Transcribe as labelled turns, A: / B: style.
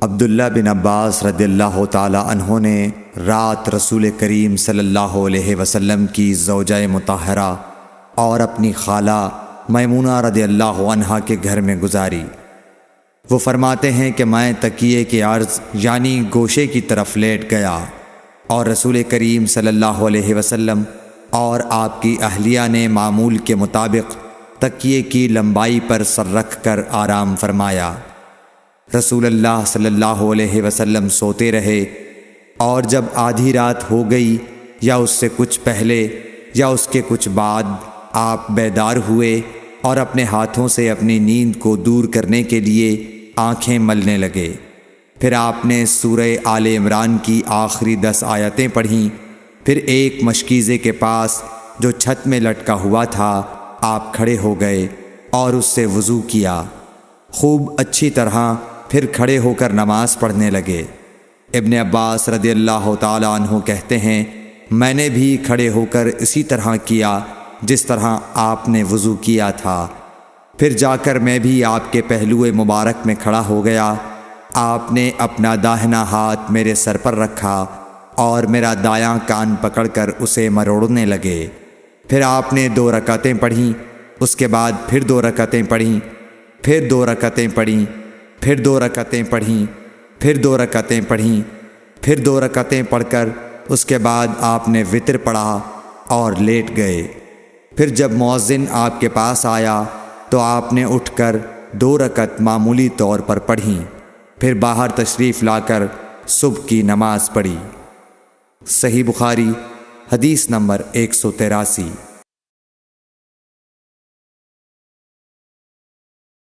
A: عبداللہ بن عباس رضی اللہ تعالی عنہ نے رات رسول کریم صلی اللہ علیہ وسلم کی زوجہ مطہرہ اور اپنی خالہ میمونہ رضی اللہ عنہا کے گھر میں گزاری۔ وہ فرماتے ہیں کہ میں تکیے کے عرض یعنی گوشے کی طرف لیٹ گیا اور رسول کریم صلی اللہ علیہ وسلم اور آپ کی اہلیہ نے معمول کے مطابق تکیے کی لمبائی پر سر رکھ کر آرام فرمایا۔ رسول اللہ صلی اللہ علیہ وسلم سوتے رہے اور جب آدھی رات ہو گئی یا اس سے کچھ پہلے یا اس کے کچھ بعد آپ بیدار ہوئے اور اپنے ہاتھوں سے اپنی نیند کو دور کرنے کے لیے آنکھیں ملنے لگے۔ پھر آپ نے سورہ آل عمران کی آخری 10 آیتیں پڑھیں۔ پھر ایک مشکیزے کے پاس جو چھت میں لٹکا ہوا تھا آپ کھڑے ہو گئے اور اس سے وضو کیا، خوب اچھی طرح پھر کھڑے ہو کر نماز پڑھنے لگے۔ ابن عباس رضی اللہ تعالی عنہ کہتے ہیں میں نے بھی کھڑے ہو کر اسی طرح کیا جس طرح آپ نے وضو کیا تھا۔ پھر جا کر میں بھی آپ کے پہلو مبارک میں کھڑا ہو گیا۔ آپ نے اپنا داہنا ہاتھ میرے سر پر رکھا اور میرا دایاں کان پکڑ کر اسے مروڑنے لگے۔ پھر آپ نے 2 رکعتیں پڑھیں، اس کے بعد پھر 2 رکعتیں پڑھیں، پھر 2 رکعتیں پڑھیں، پھر 2 رکعتیں پڑھیں، پھر 2 رکعتیں پڑھیں، پھر 2 رکعتیں پڑھ کر اس کے بعد آپ نے وتر پڑھا اور لیٹ گئے۔ پھر جب مؤذن آپ کے پاس آیا تو آپ نے اٹھ کر 2 رکعت معمولی طور پر پڑھیں، پھر باہر تشریف لا کر صبح کی نماز پڑھی۔ صحیح بخاری حدیث نمبر 183۔